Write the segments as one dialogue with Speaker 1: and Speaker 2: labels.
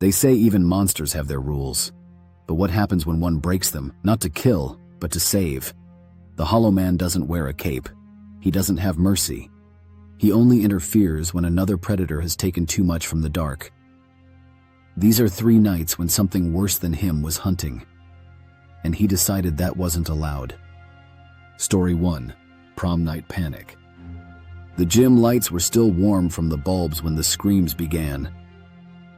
Speaker 1: They say even monsters have their rules. But what happens when one breaks them, not to kill, but to save? The Hollow Man doesn't wear a cape. He doesn't have mercy. He only interferes when another predator has taken too much from the dark. These are 3 nights when something worse than him was hunting. And he decided that wasn't allowed. Story 1. Prom Night Panic. The gym lights were still warm from the bulbs when the screams began.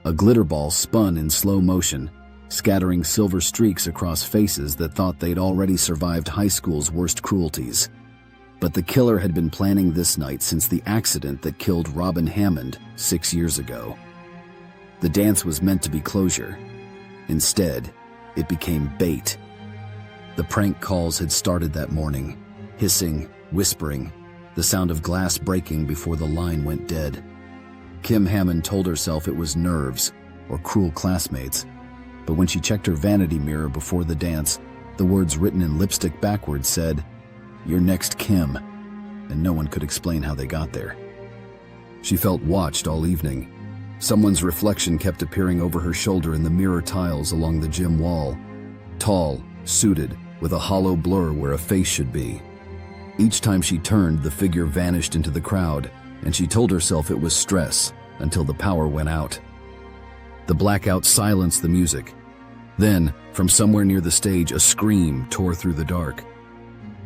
Speaker 1: A glitter ball spun in slow motion, scattering silver streaks across faces that thought they'd already survived high school's worst cruelties. But the killer had been planning this night since the accident that killed Robin Hammond 6 years ago. The dance was meant to be closure. Instead, it became bait. The prank calls had started that morning, hissing, whispering, the sound of glass breaking before the line went dead. Kim Hammond told herself it was nerves or cruel classmates, but when she checked her vanity mirror before the dance, the words written in lipstick backwards said, "You're next, Kim," and no one could explain how they got there. She felt watched all evening. Someone's reflection kept appearing over her shoulder in the mirror tiles along the gym wall. Tall, suited, with a hollow blur where a face should be. Each time she turned, the figure vanished into the crowd, and she told herself it was stress until the power went out. The blackout silenced the music. Then, from somewhere near the stage, a scream tore through the dark.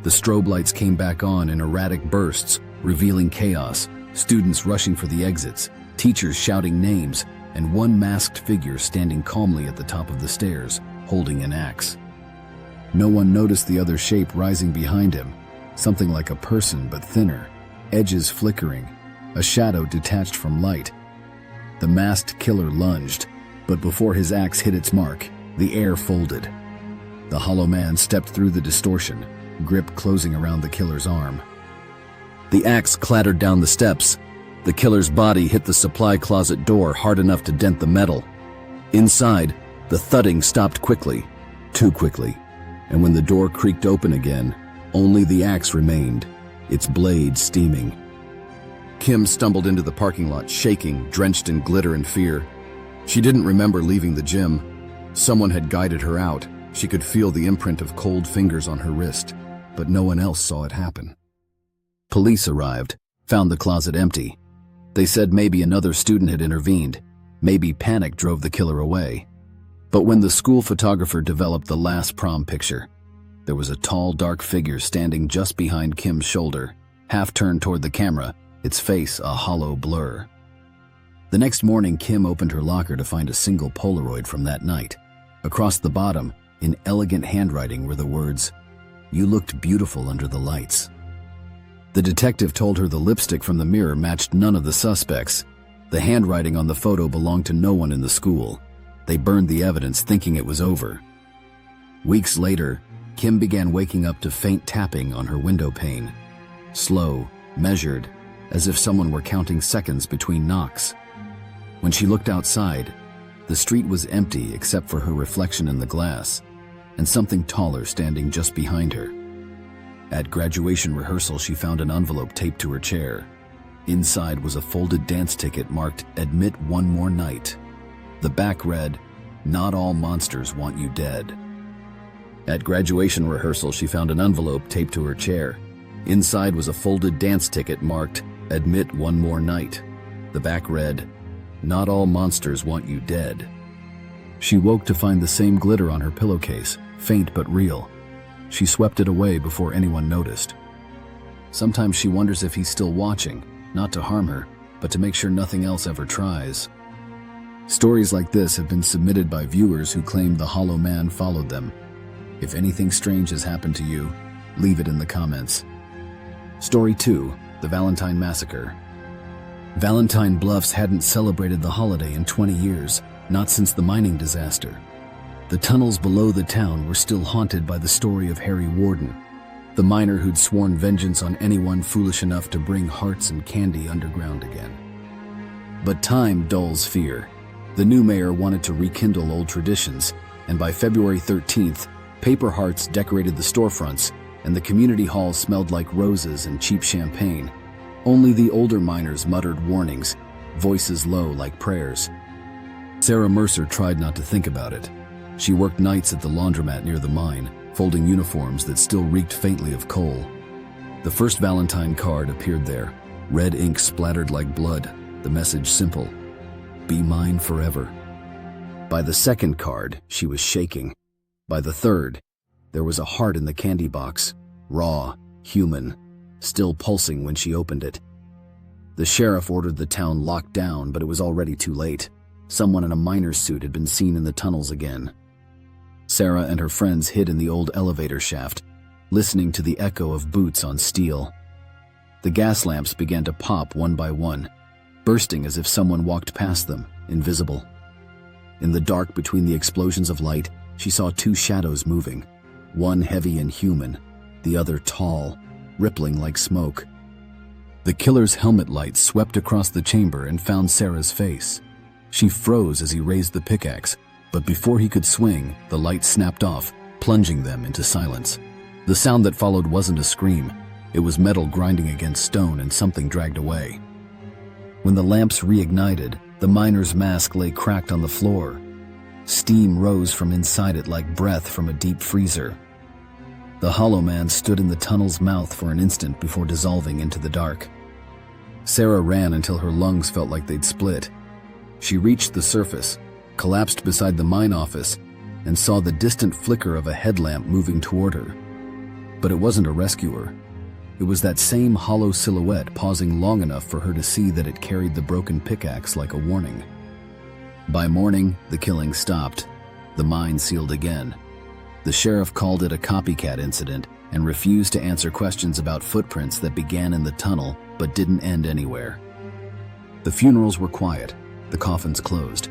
Speaker 1: The strobe lights came back on in erratic bursts, revealing chaos, students rushing for the exits, teachers shouting names, and one masked figure standing calmly at the top of the stairs, holding an axe. No one noticed the other shape rising behind him, something like a person but thinner, edges flickering, a shadow detached from light. The masked killer lunged, but before his axe hit its mark, the air folded. The Hollow Man stepped through the distortion, grip closing around the killer's arm. The axe clattered down the steps. The killer's body hit the supply closet door hard enough to dent the metal. Inside, the thudding stopped quickly, too quickly, and when the door creaked open again, only the axe remained, its blade steaming. Kim stumbled into the parking lot, shaking, drenched in glitter and fear. She didn't remember leaving the gym. Someone had guided her out. She could feel the imprint of cold fingers on her wrist, but no one else saw it happen. Police arrived, found the closet empty. They said maybe another student had intervened. Maybe panic drove the killer away. But when the school photographer developed the last prom picture, there was a tall, dark figure standing just behind Kim's shoulder, half turned toward the camera, its face a hollow blur. The next morning, Kim opened her locker to find a single Polaroid from that night. Across the bottom, in elegant handwriting, were the words, "You looked beautiful under the lights." The detective told her the lipstick from the mirror matched none of the suspects. The handwriting on the photo belonged to no one in the school. They burned the evidence, thinking it was over. Weeks later, Kim began waking up to faint tapping on her window pane. Slow, measured, as if someone were counting seconds between knocks. When she looked outside, the street was empty except for her reflection in the glass, and something taller standing just behind her. At graduation rehearsal, she found an envelope taped to her chair. Inside was a folded dance ticket marked "Admit one more night." The back read, "Not all monsters want you dead." At graduation rehearsal, she found an envelope taped to her chair. Inside was a folded dance ticket marked "Admit one more night." The back read, "Not all monsters want you dead." She woke to find the same glitter on her pillowcase, faint but real. She swept it away before anyone noticed. Sometimes she wonders if he's still watching, not to harm her, but to make sure nothing else ever tries. Stories like this have been submitted by viewers who claim the Hollow Man followed them. If anything strange has happened to you, leave it in the comments. Story 2. The Valentine Massacre. Valentine Bluffs hadn't celebrated the holiday in 20 years, not since the mining disaster. The tunnels below the town were still haunted by the story of Harry Warden, the miner who'd sworn vengeance on anyone foolish enough to bring hearts and candy underground again. But time dulls fear. The new mayor wanted to rekindle old traditions, and by February 13th, paper hearts decorated the storefronts, and the community hall smelled like roses and cheap champagne. Only the older miners muttered warnings, voices low like prayers. Sarah Mercer tried not to think about it. She worked nights at the laundromat near the mine, folding uniforms that still reeked faintly of coal. The first Valentine card appeared there, red ink splattered like blood, the message simple: "Be mine forever." By the second card, she was shaking. By the third, there was a heart in the candy box, raw, human, still pulsing when she opened it. The sheriff ordered the town locked down, but it was already too late. Someone in a miner's suit had been seen in the tunnels again. Sarah and her friends hid in the old elevator shaft, listening to the echo of boots on steel. The gas lamps began to pop one by one, bursting as if someone walked past them, invisible. In the dark between the explosions of light, she saw two shadows moving, one heavy and human, the other tall, rippling like smoke. The killer's helmet light swept across the chamber and found Sarah's face. She froze as he raised the pickaxe, but before he could swing, the light snapped off, plunging them into silence. The sound that followed wasn't a scream. It was metal grinding against stone and something dragged away. When the lamps reignited, the miner's mask lay cracked on the floor. Steam rose from inside it like breath from a deep freezer. The Hollow Man stood in the tunnel's mouth for an instant before dissolving into the dark. Sarah ran until her lungs felt like they'd split. She reached the surface, collapsed beside the mine office, and saw the distant flicker of a headlamp moving toward her. But it wasn't a rescuer. It was that same hollow silhouette pausing long enough for her to see that it carried the broken pickaxe like a warning. By morning, the killing stopped. The mine sealed again. The sheriff called it a copycat incident and refused to answer questions about footprints that began in the tunnel but didn't end anywhere. The funerals were quiet, the coffins closed.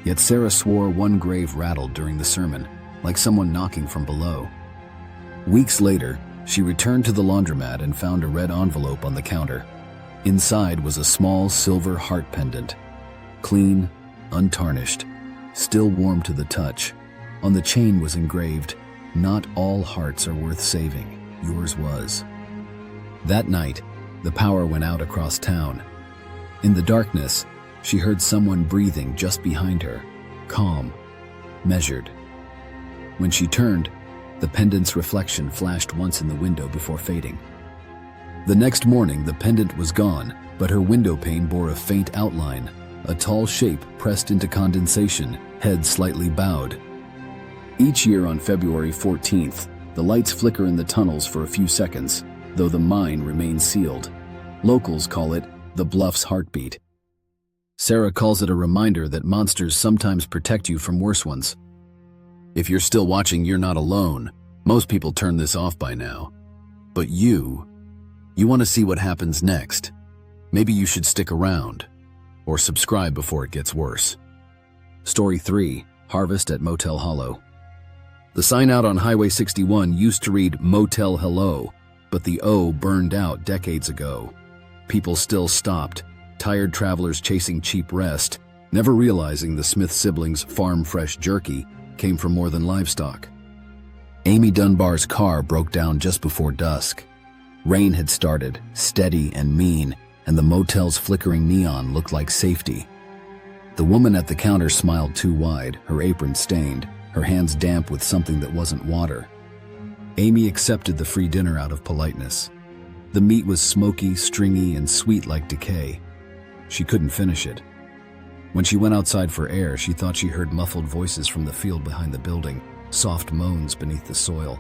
Speaker 1: Yet Sarah swore one grave rattled during the sermon, like someone knocking from below. Weeks later, she returned to the laundromat and found a red envelope on the counter. Inside was a small silver heart pendant. Clean, untarnished, still warm to the touch. On the chain was engraved, "Not all hearts are worth saving. Yours was." That night, the power went out across town. In the darkness, she heard someone breathing just behind her, calm, measured. When she turned, the pendant's reflection flashed once in the window before fading. The next morning, the pendant was gone, but her window pane bore a faint outline, a tall shape pressed into condensation, head slightly bowed. Each year on February 14th, the lights flicker in the tunnels for a few seconds, though the mine remains sealed. Locals call it the Bluff's heartbeat. Sarah calls it a reminder that monsters sometimes protect you from worse ones. If you're still watching, you're not alone. Most people turn this off by now. But you want to see what happens next. Maybe you should stick around, or subscribe before it gets worse. Story 3, Harvest at Motel Hollow. The sign out on Highway 61 used to read Motel Hello, but the O burned out decades ago. People still stopped, tired travelers chasing cheap rest, never realizing the Smith siblings' farm-fresh jerky came from more than livestock. Amy Dunbar's car broke down just before dusk. Rain had started, steady and mean, and the motel's flickering neon looked like safety. The woman at the counter smiled too wide, her apron stained, her hands damp with something that wasn't water. Amy accepted the free dinner out of politeness. The meat was smoky, stringy, and sweet like decay. She couldn't finish it. When she went outside for air, she thought she heard muffled voices from the field behind the building, soft moans beneath the soil.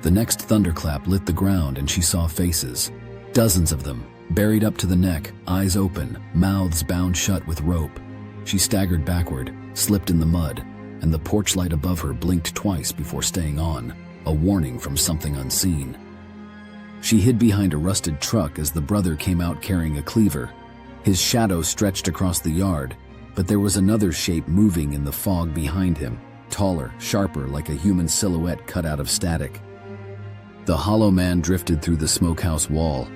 Speaker 1: The next thunderclap lit the ground and she saw faces. Dozens of them, buried up to the neck, eyes open, mouths bound shut with rope. She staggered backward, slipped in the mud, and the porch light above her blinked twice before staying on, a warning from something unseen. She hid behind a rusted truck as the brother came out carrying a cleaver. His shadow stretched across the yard, but there was another shape moving in the fog behind him, taller, sharper, like a human silhouette cut out of static. The Hollow Man drifted through the smokehouse wall.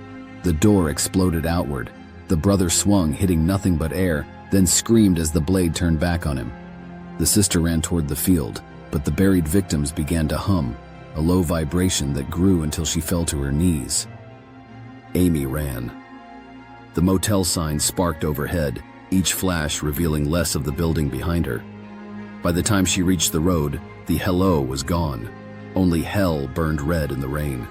Speaker 1: The door exploded outward. The brother swung, hitting nothing but air, then screamed as the blade turned back on him. The sister ran toward the field, but the buried victims began to hum, a low vibration that grew until she fell to her knees. Amy ran. The motel sign sparked overhead, each flash revealing less of the building behind her. By the time she reached the road, the hello was gone. Only hell burned red in the rain.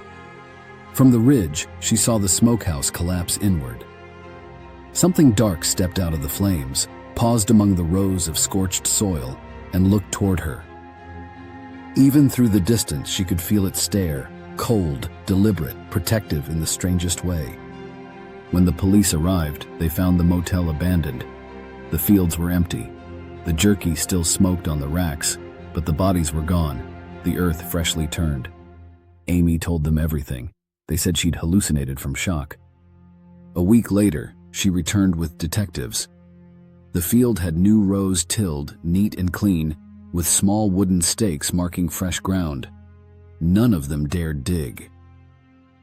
Speaker 1: From the ridge, she saw the smokehouse collapse inward. Something dark stepped out of the flames, paused among the rows of scorched soil, and looked toward her. Even through the distance, she could feel it stare, cold, deliberate, protective in the strangest way. When the police arrived, they found the motel abandoned. The fields were empty. The jerky still smoked on the racks, but the bodies were gone, the earth freshly turned. Amy told them everything. They said she'd hallucinated from shock. A week later, she returned with detectives. The field had new rows tilled, neat and clean, with small wooden stakes marking fresh ground. None of them dared dig.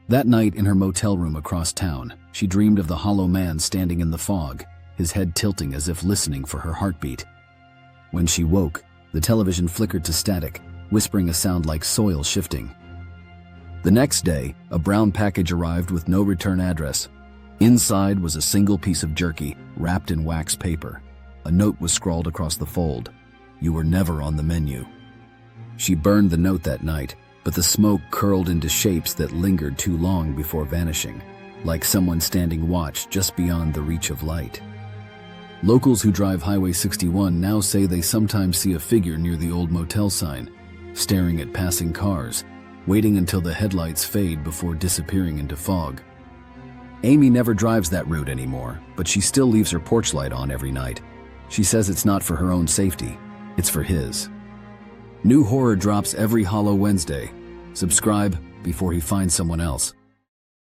Speaker 1: That night in her motel room across town, she dreamed of the hollow man standing in the fog, his head tilting as if listening for her heartbeat. When she woke, the television flickered to static, whispering a sound like soil shifting. The next day, a brown package arrived with no return address. Inside was a single piece of jerky, wrapped in wax paper. A note was scrawled across the fold. "You were never on the menu." She burned the note that night, but the smoke curled into shapes that lingered too long before vanishing, like someone standing watch just beyond the reach of light. Locals who drive Highway 61 now say they sometimes see a figure near the old motel sign, staring at passing cars, waiting until the headlights fade before disappearing into fog. Amy never drives that route anymore, but she still leaves her porch light on every night. She says it's not for her own safety, it's for his. New horror drops every Hollow Wednesday. Subscribe before he finds someone else.